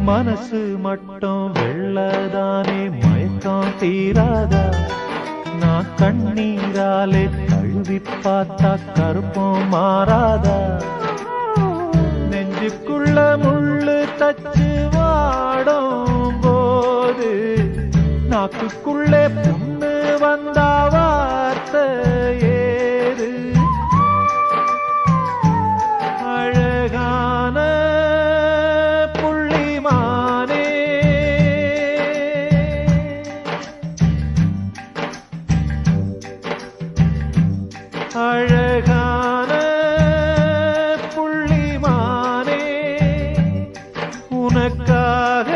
மனசு மட்டும் வெள்ளதானே மயக்கம் தீராதா நான் கண்ணீராலே கழுவி பார்த்தா கருப்பம் மாறாதா நெஞ்சுக்குள்ள முள்ளு தச்சு வாடும் போது நாக்குக்குள்ளே புண்ணு வந்தா வார்த்தை ஏது அழகான புள்ளிமானே அழகான புள்ளிமானே உனக்காக